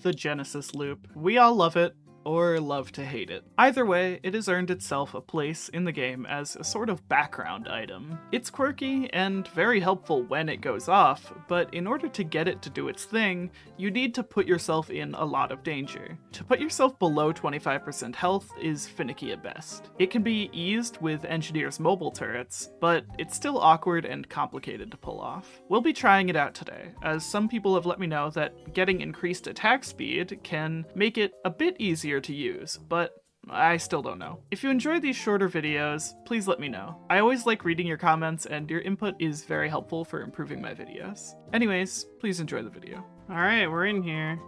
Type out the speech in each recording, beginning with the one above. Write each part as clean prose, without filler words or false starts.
the Genesis loop. We all love it, or love to hate it. Either way, it has earned itself a place in the game as a sort of background item. It's quirky and very helpful when it goes off, but in order to get it to do its thing, you need to put yourself in a lot of danger. To put yourself below 25% health is finicky at best. It can be eased with Engineer's mobile turrets, but it's still awkward and complicated to pull off. We'll be trying it out today, as some people have let me know that getting increased attack speed can make it a bit easier to use, but I still don't know. If you enjoy these shorter videos, please let me know. I always like reading your comments, and your input is very helpful for improving my videos. Anyways, please enjoy the video. Alright, we're in here.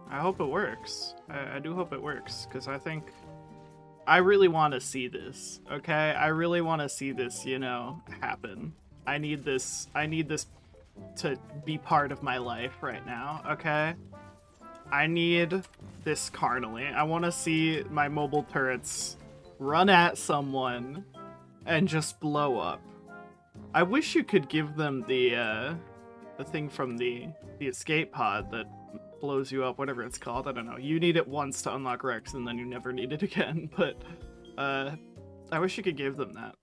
I hope it works. I do hope it works, because I really want to see this, okay? I really want to see this, you know, happen. I need this to be part of my life right now, okay? I need this carnally. I want to see my mobile turrets run at someone and just blow up. I wish you could give them the thing from the escape pod that blows you up, whatever it's called. I don't know. You need it once to unlock Rex and then you never need it again, but I wish you could give them that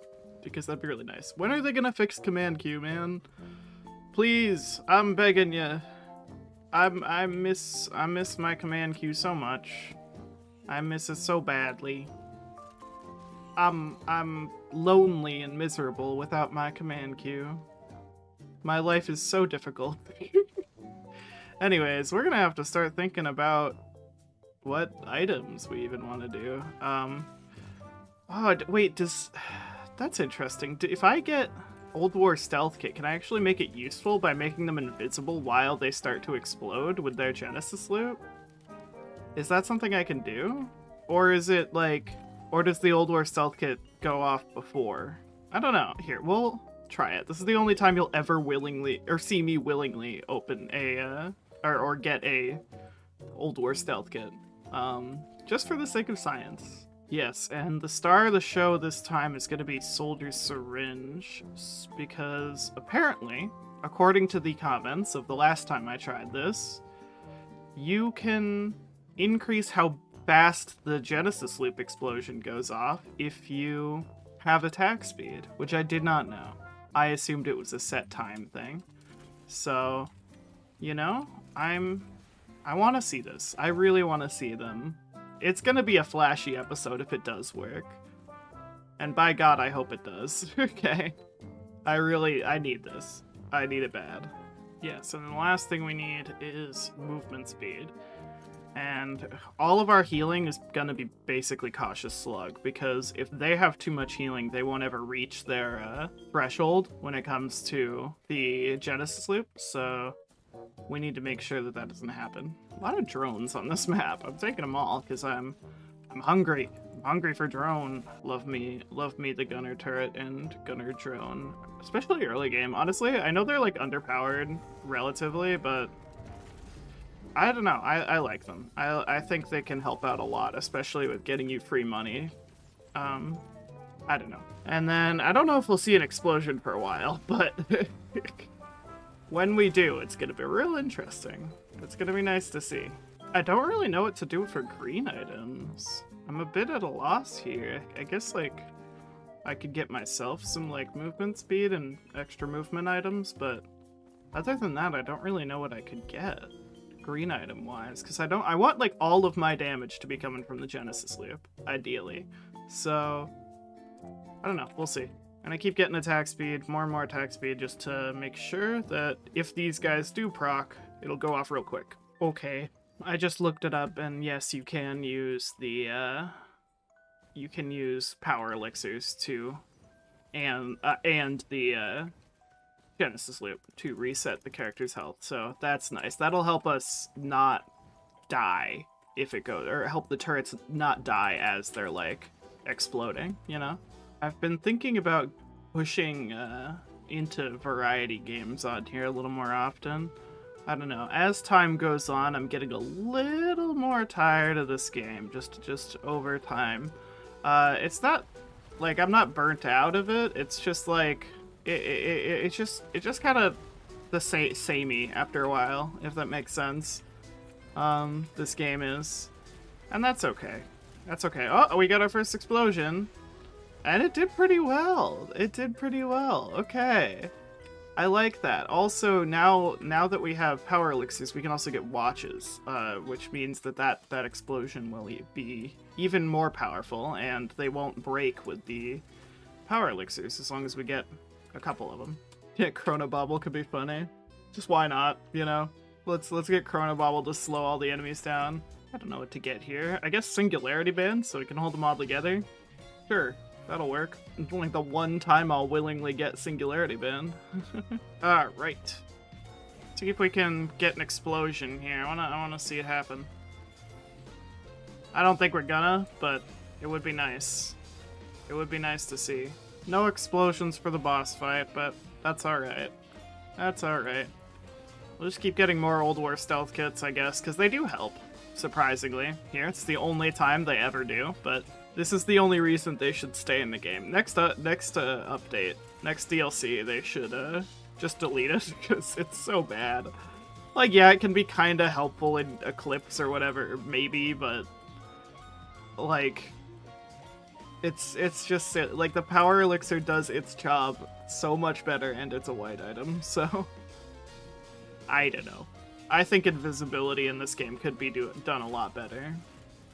because that'd be really nice. When are they gonna fix Command Q, man? Please, I'm begging you. I miss my Command Q so much. I miss it so badly. I'm lonely and miserable without my Command Q. My life is so difficult. Anyways, we're gonna have to start thinking about what items we even want to do. Oh, wait, that's interesting. If I get Old War Stealth Kit, can I actually make it useful by making them invisible while they start to explode with their Genesis loop? Is that something I can do? Or is it like, or does the Old War Stealth Kit go off before? I don't know. Here, we'll try it. This is the only time you'll ever willingly, or see me willingly open a, or get a Old War Stealth Kit. Just for the sake of science. Yes, and the star of the show this time is going to be Soldier Syringe, because apparently, according to the comments of the last time I tried this, you can increase how fast the Genesis loop explosion goes off if you have attack speed, which I did not know. I assumed it was a set time thing. So, you know, I want to see this. I really want to see them. It's gonna be a flashy episode if it does work. And by God, I hope it does. Okay. I need this. I need it bad. Yeah, so then the last thing we need is movement speed. And all of our healing is gonna be basically Cautious Slug, because if they have too much healing, they won't ever reach their threshold when it comes to the Genesis loop, so we need to make sure that that doesn't happen. A lot of drones on this map. I'm taking them all because I'm hungry. I'm hungry for drone. Love me the gunner turret and gunner drone, especially early game. Honestly, I know they're like underpowered relatively, but I don't know. I like them. I think they can help out a lot, especially with getting you free money. I don't know. And then I don't know if we'll see an explosion for a while, but when we do, it's going to be real interesting. It's going to be nice to see. I don't really know what to do for green items. I'm a bit at a loss here. I guess, like, I could get myself some, like, movement speed and extra movement items, but other than that, I don't really know what I could get green item-wise, because I want, like, all of my damage to be coming from the Genesis loop, ideally. So, I don't know. We'll see. And I keep getting attack speed, more and more attack speed, just to make sure that if these guys do proc, it'll go off real quick. Okay, I just looked it up, and yes, you can use the, you can use power elixirs to, and the, Genesis loop to reset the character's health, so that's nice. That'll help us not die if it goes, or help the turrets not die as they're, like, exploding, you know? I've been thinking about pushing into variety games on here a little more often. I don't know. As time goes on, I'm getting a little more tired of this game, just over time. It's not like I'm not burnt out of it. It's just like it's just kind of the samey after a while, if that makes sense. this game is. And that's okay. That's okay. Oh, we got our first explosion. And it did pretty well. It did pretty well. Okay. I like that. Also, now that we have power elixirs, we can also get watches, which means that explosion will be even more powerful, and they won't break with the power elixirs as long as we get a couple of them. Yeah, Chronobobble could be funny. Just why not, you know? Let's get Chronobobble to slow all the enemies down. I don't know what to get here. I guess Singularity Band, so we can hold them all together. Sure. That'll work. It's only the one time I'll willingly get Singularity Band. Alright. See if we can get an explosion here. I wanna see it happen. I don't think we're gonna, but it would be nice. It would be nice to see. No explosions for the boss fight, but that's alright. That's alright. We'll just keep getting more Old War stealth kits, I guess, because they do help, surprisingly. Here, it's the only time they ever do, but this is the only reason they should stay in the game. Next update, next DLC, they should just delete it because it's so bad. Like, yeah, it can be kind of helpful in Eclipse or whatever, maybe, but like, it's just like the power elixir does its job so much better, and it's a white item. So I don't know. I think invisibility in this game could be done a lot better,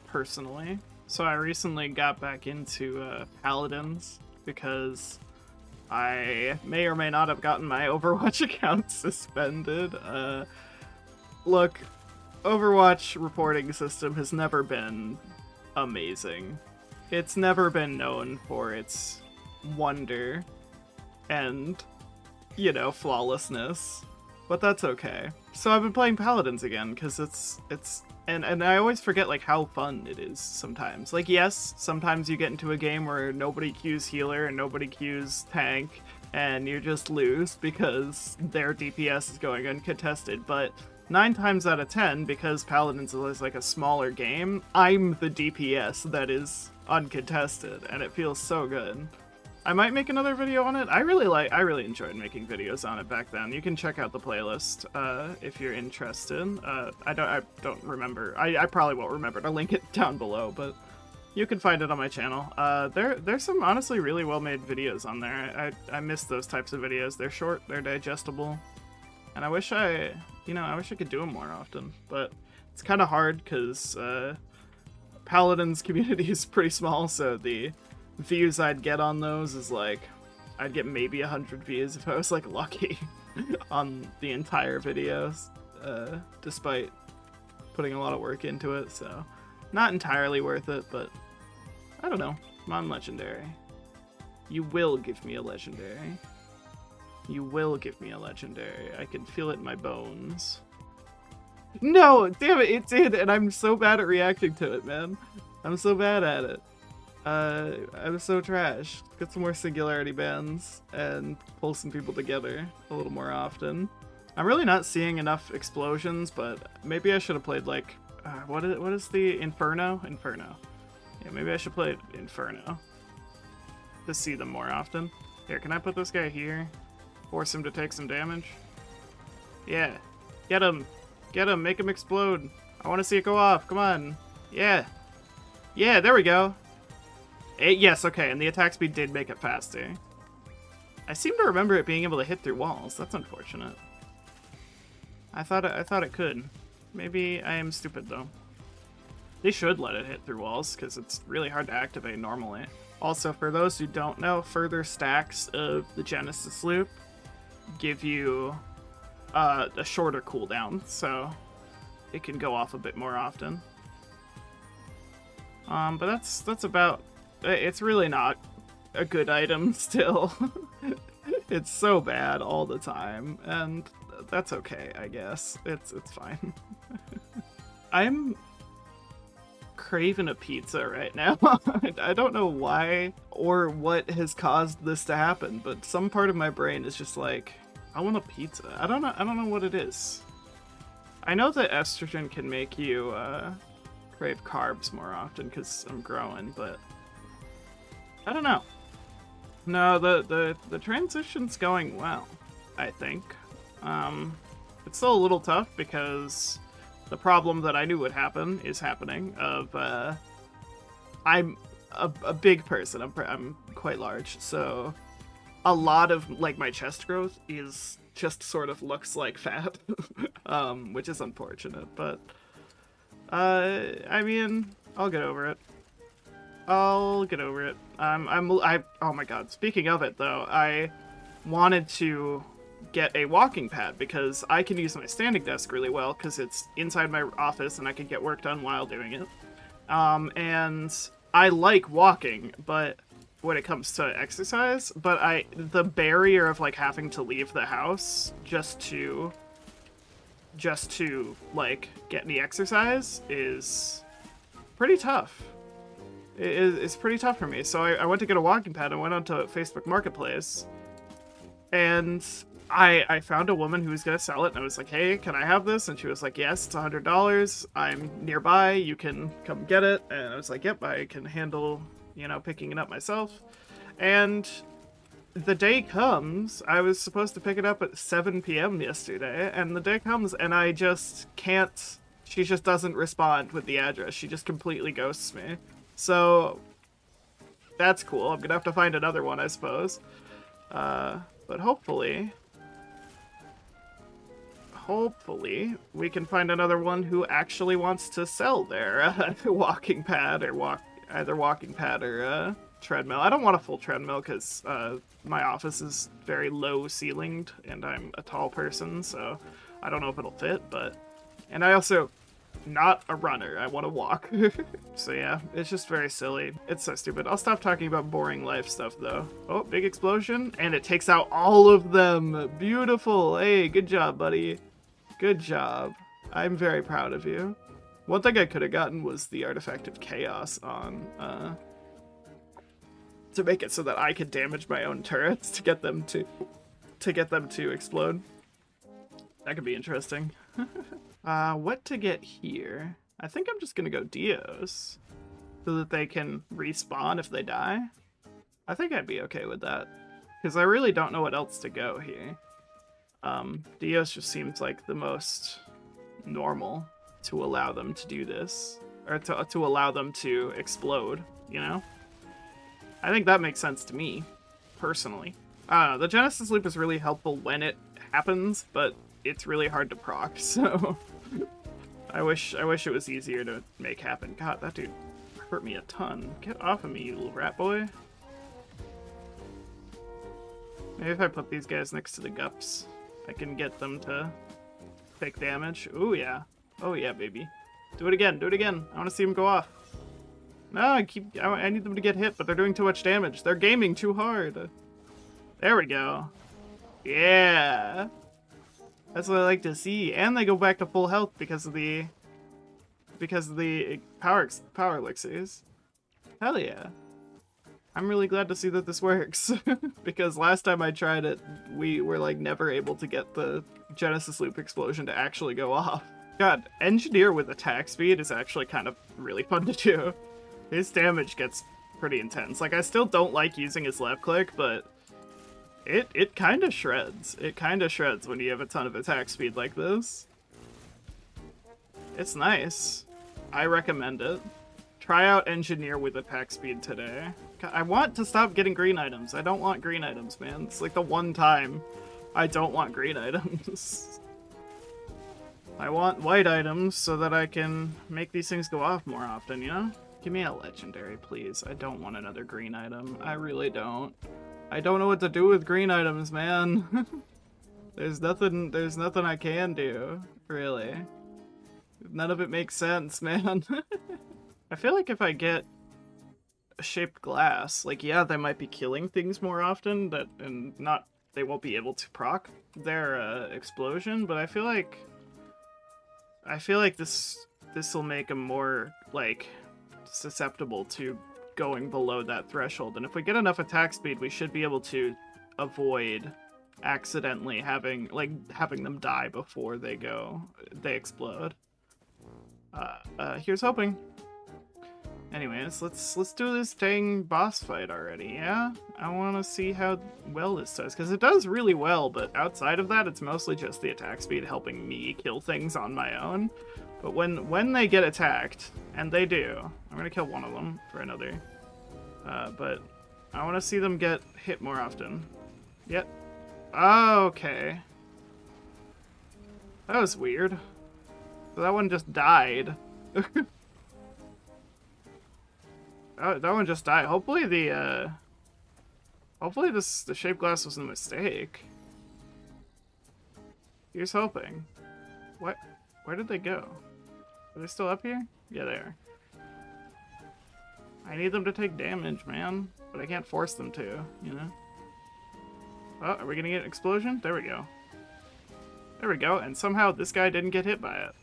personally. So I recently got back into Paladins because I may or may not have gotten my Overwatch account suspended. Look, Overwatch reporting system has never been amazing. It's never been known for its wonder and, you know, flawlessness. But that's okay. So I've been playing Paladins again because and I always forget like how fun it is sometimes. Like, yes, sometimes you get into a game where nobody queues healer and nobody queues tank and you just lose because their DPS is going uncontested, but 9 times out of 10, because Paladins is like a smaller game, I'm the DPS that is uncontested, and it feels so good. I might make another video on it. I really enjoyed making videos on it back then. You can check out the playlist if you're interested. I don't remember. I probably won't remember to link it down below, but you can find it on my channel. There's some honestly really well-made videos on there. I miss those types of videos. They're short, they're digestible, and I wish I could do them more often. But it's kind of hard because Paladins community is pretty small, so the views I'd get on those is like, I'd get maybe 100 views if I was like lucky on the entire videos, despite putting a lot of work into it, so not entirely worth it, but I don't know. Come on, Legendary. You will give me a Legendary. You will give me a Legendary. I can feel it in my bones. No! Damn it, it did, and I'm so bad at reacting to it, man. I'm so bad at it. I'm so trash. Get some more Singularity Bands and pull some people together a little more often. I'm really not seeing enough explosions, but maybe I should have played like, what is the Inferno? Inferno. Yeah, maybe I should play Inferno to see them more often. Here, can I put this guy here? Force him to take some damage? Yeah. Get him! Get him! Make him explode! I want to see it go off! Come on! Yeah! Yeah, there we go! Yes, okay, and the attack speed did make it faster. I seem to remember it being able to hit through walls. That's unfortunate. I thought it could. Maybe I am stupid, though. They should let it hit through walls, because it's really hard to activate normally. Also, for those who don't know, further stacks of the Genesis loop give you a shorter cooldown, so it can go off a bit more often. But that's about... It's really not a good item still. It's so bad all the time, and that's okay, I guess. It's fine. I'm craving a pizza right now. I don't know why or what has caused this to happen, but some part of my brain is just like, I want a pizza. I don't know what it is. I know that estrogen can make you crave carbs more often because I'm growing, but I don't know. No, the transition's going well, I think. It's still a little tough because the problem that I knew would happen is happening. I'm a big person. I'm quite large, so a lot of like my chest growth is just sort of looks like fat, which is unfortunate. But I mean, I'll get over it. I'll get over it. Oh my god. Speaking of it, though, I wanted to get a walking pad because I can use my standing desk really well because it's inside my office and I can get work done while doing it. And I like walking, but when it comes to exercise, but the barrier of like having to leave the house just to like get any exercise is pretty tough. It's pretty tough for me. So I went to get a walking pad and went onto Facebook Marketplace, and I found a woman who was gonna sell it, and I was like, hey, can I have this? And she was like, yes, it's $100. I'm nearby, you can come get it. And I was like, yep, I can handle, you know, picking it up myself. And the day comes, I was supposed to pick it up at 7 p.m. yesterday, and the day comes and I just can't, she just doesn't respond with the address. She just completely ghosts me. So that's cool. I'm gonna have to find another one, I suppose. But hopefully we can find another one who actually wants to sell their walking pad or either walking pad or treadmill. I don't want a full treadmill because my office is very low ceilinged and I'm a tall person, so I don't know if it'll fit. And I also not a runner. I want to walk. So yeah, it's just very silly. It's so stupid. I'll stop talking about boring life stuff though. Oh, big explosion, and it takes out all of them. Beautiful. Hey, good job, buddy. Good job. I'm very proud of you. One thing I could have gotten was the Artifact of Chaos on, to make it so that I could damage my own turrets to get them to explode. That could be interesting. What to get here? I think I'm just gonna go Dios, so that they can respawn if they die. I think I'd be okay with that, because I really don't know what else to go here. Dios just seems like the most normal to allow them to do this, or to allow them to explode, you know? I think that makes sense to me, personally. I don't know, the Genesis Loop is really helpful when it happens, but it's really hard to proc, so I wish it was easier to make happen. God, that dude hurt me a ton. Get off of me, you little rat boy. Maybe if I put these guys next to the gups, I can get them to take damage. Ooh, yeah. Oh, yeah, baby. Do it again. Do it again. I want to see them go off. No, I need them to get hit, but they're doing too much damage. They're gaming too hard. There we go. Yeah. That's what I like to see. And they go back to full health because of the power elixirs. Hell yeah. I'm really glad to see that this works. Because last time I tried it, we were like never able to get the Genesis Loop explosion to actually go off. God, Engineer with attack speed is actually kind of really fun to do. His damage gets pretty intense. Like, I still don't like using his left click, but it kind of shreds. It kind of shreds when you have a ton of attack speed like this. It's nice. I recommend it. Try out Engineer with attack speed today. I want to stop getting green items. I don't want green items, man. It's like the one time I don't want green items. I want white items so that I can make these things go off more often, you know? Give me a legendary, please. I don't want another green item. I really don't. I don't know what to do with green items, man. There's nothing I can do, really. None of it makes sense, man. I feel like if I get a shaped glass, like, yeah, they might be killing things more often, they won't be able to proc their explosion, but I feel like this will make them more, like, susceptible to going below that threshold. And if we get enough attack speed, we should be able to avoid accidentally having them die before they explode. Here's hoping. Anyways, let's do this dang boss fight already, yeah? I want to see how well this does, because it does really well, but outside of that, it's mostly just the attack speed helping me kill things on my own. But when they get attacked, and they do, I'm gonna kill one of them for another. But I want to see them get hit more often. Yep. Okay. That was weird. So that one just died. Oh, that one just died. Hopefully the shape glass was a mistake. Here's hoping. What? Where did they go? Are they still up here? Yeah, they are. I need them to take damage, man. But I can't force them to, you know? Oh, are we gonna get an explosion? There we go. There we go, and somehow this guy didn't get hit by it.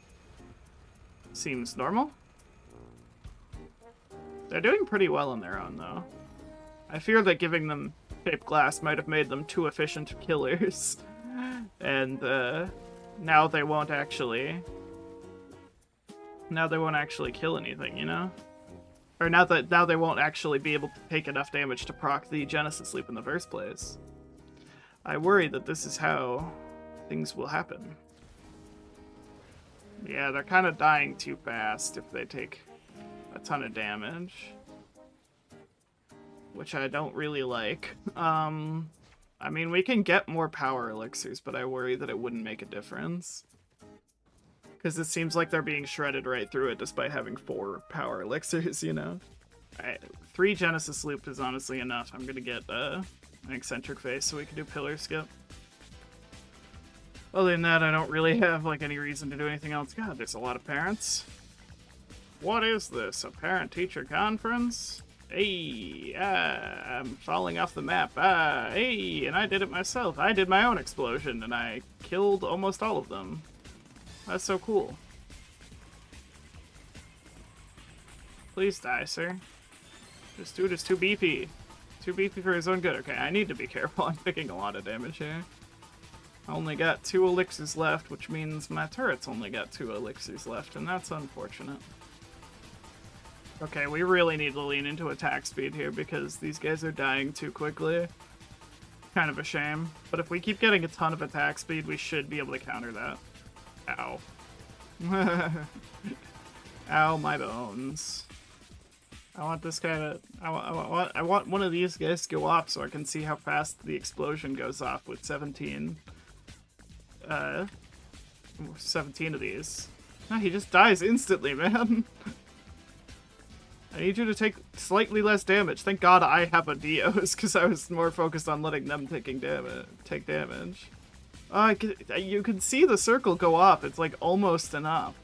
Seems normal. They're doing pretty well on their own, though. I fear that giving them shaped glass might have made them too efficient killers. And, now they won't actually... Now they won't actually kill anything, you know? Or now they won't actually be able to take enough damage to proc the Genesis Loop in the first place. I worry that this is how things will happen. Yeah, they're kind of dying too fast if they take a ton of damage. Which I don't really like. I mean, we can get more power elixirs, but I worry that it wouldn't make a difference. Because it seems like they're being shredded right through it despite having 4 power elixirs, you know? Alright, 3 Genesis Loop is honestly enough. I'm gonna get an eccentric face so we can do pillar skip. Other than that, I don't really have like any reason to do anything else. God, there's a lot of parents. What is this? A parent-teacher conference? Hey, I'm falling off the map. Hey, and I did it myself. I did my own explosion, and I killed almost all of them. That's so cool. Please die, sir. This dude is too beefy. Too beefy for his own good. Okay, I need to be careful. I'm taking a lot of damage here. I only got 2 elixirs left, which means my turret's only got 2 elixirs left, and that's unfortunate. Okay, we really need to lean into attack speed here because these guys are dying too quickly. Kind of a shame. But if we keep getting a ton of attack speed, we should be able to counter that. Ow. Ow, my bones. I want this guy to... I want one of these guys to go off so I can see how fast the explosion goes off with 17 of these. No, he just dies instantly, man. I need you to take slightly less damage. Thank God I have a Dios, because I was more focused on letting them take damage. You can see the circle go up. It's like almost enough.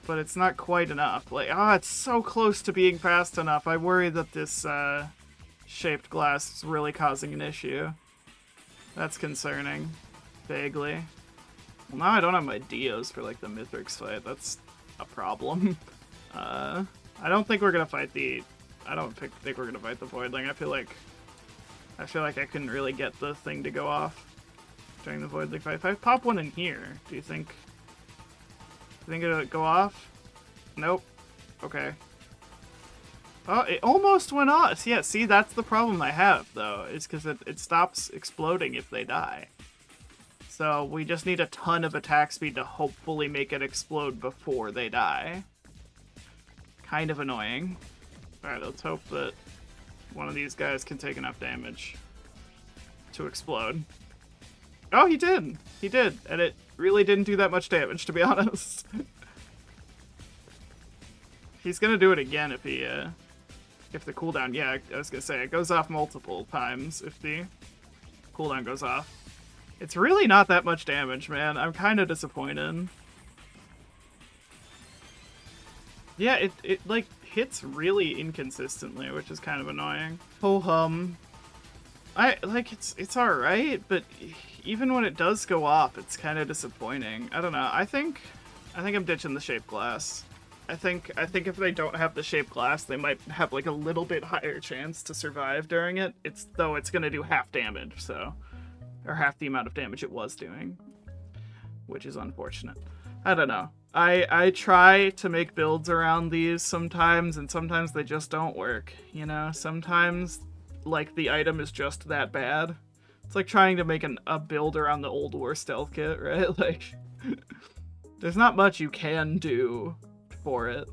But it's not quite enough. Like, it's so close to being fast enough. I worry that this shaped glass is really causing an issue. That's concerning. Vaguely. Well, now I don't have my Dios for like the Mithrix fight. That's a problem. I don't think we're gonna fight the... I don't think we're gonna fight the Voidling. I feel like I couldn't really get the thing to go off during the Voidling fight. If I pop one in here, do you think it'll go off? Nope. Okay. Oh, it almost went off. Yeah, see, that's the problem I have, though, is because it stops exploding if they die. So we just need a ton of attack speed to hopefully make it explode before they die. Kind of annoying. Alright, let's hope that one of these guys can take enough damage to explode. Oh, he did! He did, and it really didn't do that much damage, to be honest. He's gonna do it again if he, if the cooldown... Yeah, I was gonna say, it goes off multiple times if the cooldown goes off. It's really not that much damage, man. I'm kind of disappointed. Yeah, it like, hits really inconsistently, which is kind of annoying. Ho-hum. It's alright, but even when it does go off, it's kind of disappointing. I don't know. I think I'm ditching the shaped glass. I think if they don't have the shaped glass, they might have like a little bit higher chance to survive during it. Though it's gonna do half damage, so... Or half the amount of damage it was doing. Which is unfortunate. I don't know. I try to make builds around these sometimes, and sometimes they just don't work, you know? Sometimes, like, the item is just that bad. It's like trying to make a build around the Old War stealth kit, right? Like, There's not much you can do for it.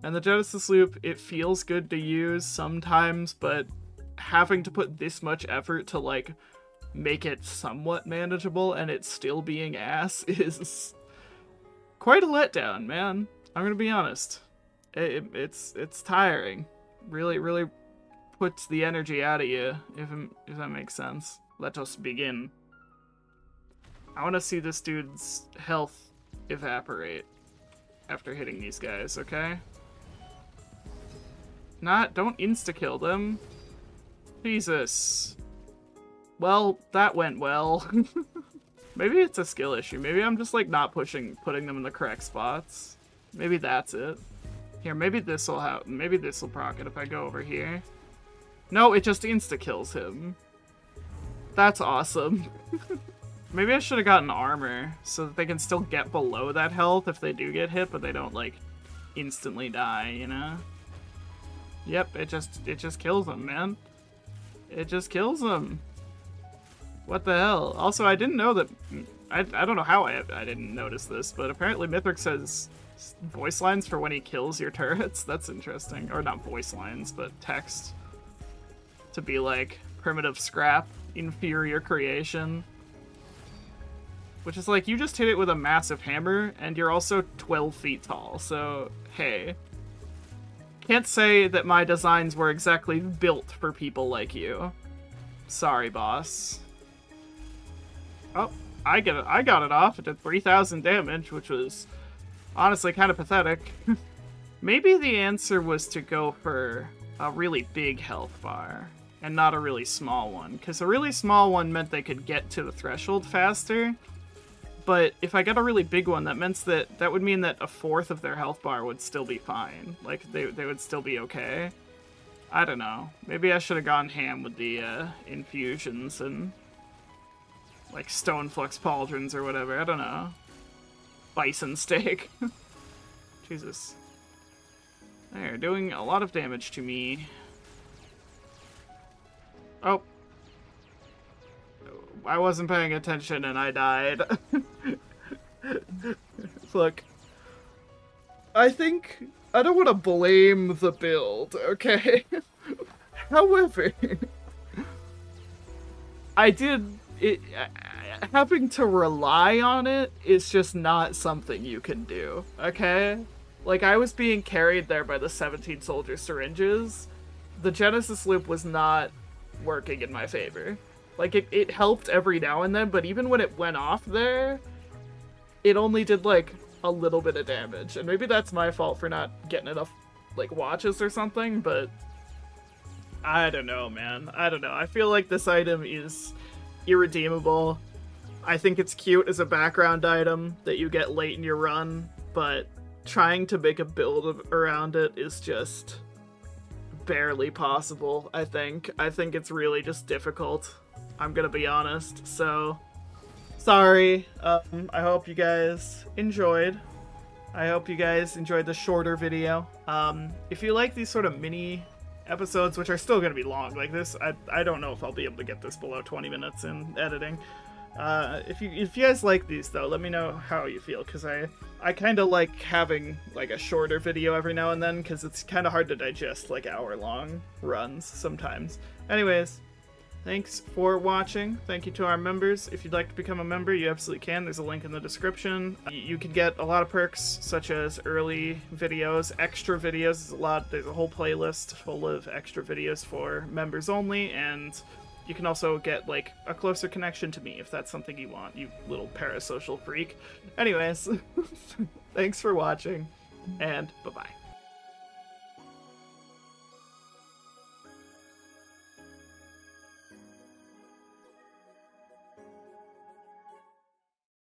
And the Genesis Loop, it feels good to use sometimes, but having to put this much effort to, like, make it somewhat manageable and it still being ass is quite a letdown, man. I'm gonna be honest. It's tiring. Really puts the energy out of you, if that makes sense. Let us begin. I want to see this dude's health evaporate after hitting these guys, okay? Don't insta-kill them. Jesus. Well, that went well. Maybe it's a skill issue. Maybe I'm just, like, not putting them in the correct spots. Maybe that's it. Here, maybe this'll proc it if I go over here. No, it just insta-kills him. That's awesome. Maybe I should have gotten armor so that they can still get below that health if they do get hit, but they don't, like, instantly die, you know? Yep, it just kills them, man. It just kills them. What the hell? Also, I didn't know that... I don't know how I didn't notice this, but apparently Mithrix says voice lines for when he kills your turrets. That's interesting. Or not voice lines, but text. To be like, primitive scrap, inferior creation. Which is like, you just hit it with a massive hammer, and you're also 12 feet tall, so, hey. Can't say that my designs were exactly built for people like you. Sorry, boss. Oh, I got it off. It did 3,000 damage, which was honestly kind of pathetic. Maybe the answer was to go for a really big health bar and not a really small one, because a really small one meant they could get to the threshold faster. But if I got a really big one, that would mean that a fourth of their health bar would still be fine. Like, they would still be okay. I don't know. Maybe I should have gone ham with the infusions and, like, stone flux pauldrons or whatever. I don't know. Bison steak. Jesus. They're doing a lot of damage to me. Oh. I wasn't paying attention and I died. Look. I don't want to blame the build, okay? However, having to rely on it is just not something you can do, okay? Like, I was being carried there by the 17 soldier syringes. The Genesis Loop was not working in my favor. Like, it helped every now and then, but even when it went off there, it only did, like, a little bit of damage. And maybe that's my fault for not getting enough, like, watches or something, but I don't know, man. I don't know. I feel like this item is irredeemable. I think it's cute as a background item that you get late in your run, but trying to make a build around it is just barely possible, I think. I think it's really just difficult. I'm gonna be honest, so sorry. I hope you guys enjoyed. I hope you guys enjoyed the shorter video. If you like these sort of mini episodes, which are still gonna be long, like this, I don't know if I'll be able to get this below 20 minutes in editing. If you guys like these though, let me know how you feel, because I kind of like having like a shorter video every now and then, because it's kind of hard to digest like hour-long runs sometimes. Anyways, thanks for watching. Thank you to our members. If you'd like to become a member, you absolutely can. There's a link in the description. You can get a lot of perks, such as early videos, extra videos. There's a whole playlist full of extra videos for members only, and you can also get, like, a closer connection to me if that's something you want, you little parasocial freak. Anyways, thanks for watching, and bye-bye.